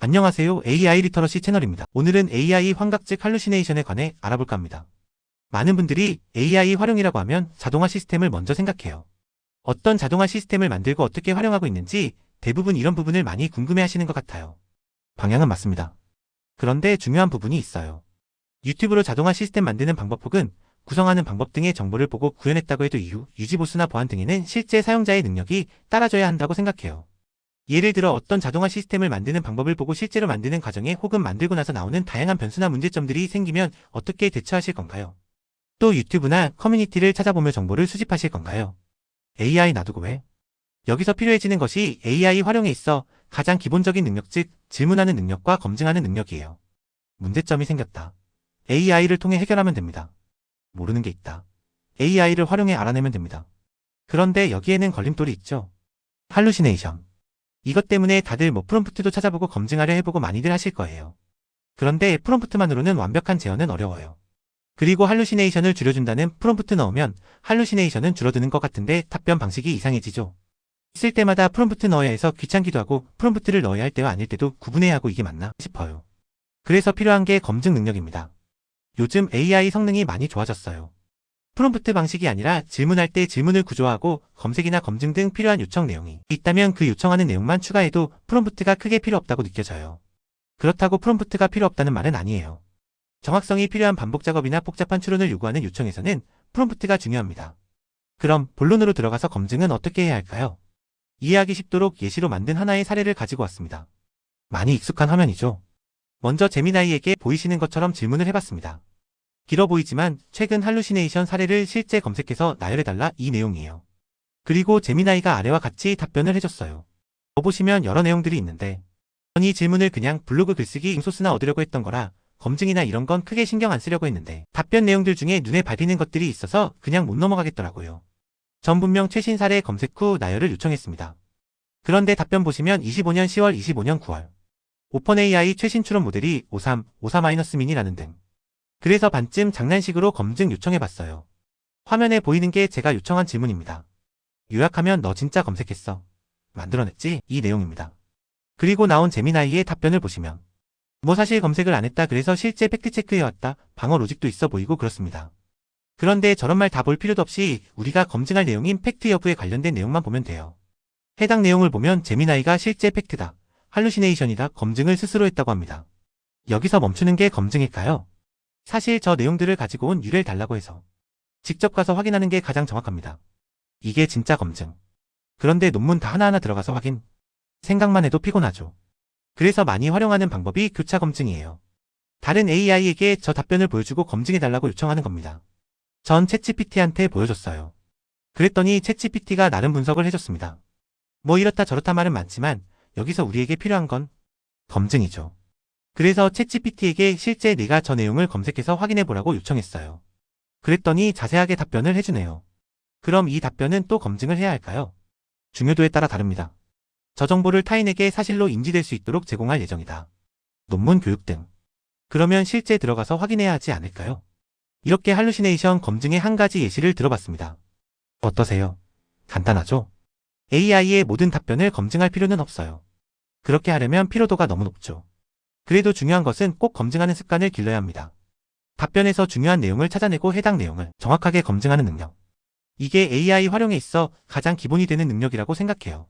안녕하세요. AI 리터러시 채널입니다. 오늘은 AI 환각즉 할루시네이션에 관해 알아볼까 합니다. 많은 분들이 AI 활용이라고 하면 자동화 시스템을 먼저 생각해요. 어떤 자동화 시스템을 만들고 어떻게 활용하고 있는지 대부분 이런 부분을 많이 궁금해하시는 것 같아요. 방향은 맞습니다. 그런데 중요한 부분이 있어요. 유튜브로 자동화 시스템 만드는 방법 혹은 구성하는 방법 등의 정보를 보고 구현했다고 해도 이후 유지보수나 보안 등에는 실제 사용자의 능력이 따라줘야 한다고 생각해요. 예를 들어 어떤 자동화 시스템을 만드는 방법을 보고 실제로 만드는 과정에 혹은 만들고 나서 나오는 다양한 변수나 문제점들이 생기면 어떻게 대처하실 건가요? 또 유튜브나 커뮤니티를 찾아보며 정보를 수집하실 건가요? AI 놔두고 왜? 여기서 필요해지는 것이 AI 활용에 있어 가장 기본적인 능력 즉 질문하는 능력과 검증하는 능력이에요. 문제점이 생겼다. AI를 통해 해결하면 됩니다. 모르는 게 있다. AI를 활용해 알아내면 됩니다. 그런데 여기에는 걸림돌이 있죠. 할루시네이션. 이것 때문에 다들 프롬프트도 찾아보고 검증하려 해보고 많이들 하실 거예요. 그런데 프롬프트만으로는 완벽한 제어는 어려워요. 그리고 할루시네이션을 줄여준다는 프롬프트 넣으면 할루시네이션은 줄어드는 것 같은데 답변 방식이 이상해지죠. 쓸 때마다 프롬프트 넣어야 해서 귀찮기도 하고 프롬프트를 넣어야 할 때와 아닐 때도 구분해야 하고 이게 맞나 싶어요. 그래서 필요한 게 검증 능력입니다. 요즘 AI 성능이 많이 좋아졌어요. 프롬프트 방식이 아니라 질문할 때 질문을 구조화하고 검색이나 검증 등 필요한 요청 내용이 있다면 그 요청하는 내용만 추가해도 프롬프트가 크게 필요 없다고 느껴져요. 그렇다고 프롬프트가 필요 없다는 말은 아니에요. 정확성이 필요한 반복 작업이나 복잡한 추론을 요구하는 요청에서는 프롬프트가 중요합니다. 그럼 본론으로 들어가서 검증은 어떻게 해야 할까요? 이해하기 쉽도록 예시로 만든 하나의 사례를 가지고 왔습니다. 많이 익숙한 화면이죠. 먼저 제미나이에게 보이시는 것처럼 질문을 해봤습니다. 길어 보이지만 최근 할루시네이션 사례를 실제 검색해서 나열해달라 이 내용이에요. 그리고 제미나이가 아래와 같이 답변을 해줬어요. 보시면 여러 내용들이 있는데 이 질문을 그냥 블로그 글쓰기 소스나 얻으려고 했던 거라 검증이나 이런 건 크게 신경 안 쓰려고 했는데 답변 내용들 중에 눈에 밟히는 것들이 있어서 그냥 못 넘어가겠더라고요. 전 분명 최신 사례 검색 후 나열을 요청했습니다. 그런데 답변 보시면 25년 10월 25년 9월 오펀AI 최신 추론 모델이 53, 54-min이라는 등 그래서 반쯤 장난식으로 검증 요청해봤어요. 화면에 보이는 게 제가 요청한 질문입니다. 요약하면 너 진짜 검색했어. 만들어냈지? 이 내용입니다. 그리고 나온 제미나이의 답변을 보시면 사실 검색을 안 했다 그래서 실제 팩트체크해왔다. 방어 로직도 있어 보이고 그렇습니다. 그런데 저런 말 다 볼 필요도 없이 우리가 검증할 내용인 팩트 여부에 관련된 내용만 보면 돼요. 해당 내용을 보면 제미나이가 실제 팩트다. 할루시네이션이다. 검증을 스스로 했다고 합니다. 여기서 멈추는 게 검증일까요? 사실 저 내용들을 가지고 온 유래를 달라고 해서 직접 가서 확인하는 게 가장 정확합니다. 이게 진짜 검증. 그런데 논문 다 하나하나 들어가서 확인. 생각만 해도 피곤하죠. 그래서 많이 활용하는 방법이 교차 검증이에요. 다른 AI에게 저 답변을 보여주고 검증해달라고 요청하는 겁니다. 전 챗GPT한테 보여줬어요. 그랬더니 챗GPT가 나름 분석을 해줬습니다. 이렇다 저렇다 말은 많지만 여기서 우리에게 필요한 건 검증이죠. 그래서 챗GPT에게 실제 내가 저 내용을 검색해서 확인해보라고 요청했어요. 그랬더니 자세하게 답변을 해주네요. 그럼 이 답변은 또 검증을 해야 할까요? 중요도에 따라 다릅니다. 저 정보를 타인에게 사실로 인지될 수 있도록 제공할 예정이다. 논문 교육 등. 그러면 실제 들어가서 확인해야 하지 않을까요? 이렇게 할루시네이션 검증의 한 가지 예시를 들어봤습니다. 어떠세요? 간단하죠? AI의 모든 답변을 검증할 필요는 없어요. 그렇게 하려면 피로도가 너무 높죠. 그래도 중요한 것은 꼭 검증하는 습관을 길러야 합니다. 답변에서 중요한 내용을 찾아내고 해당 내용을 정확하게 검증하는 능력. 이게 AI 활용에 있어 가장 기본이 되는 능력이라고 생각해요.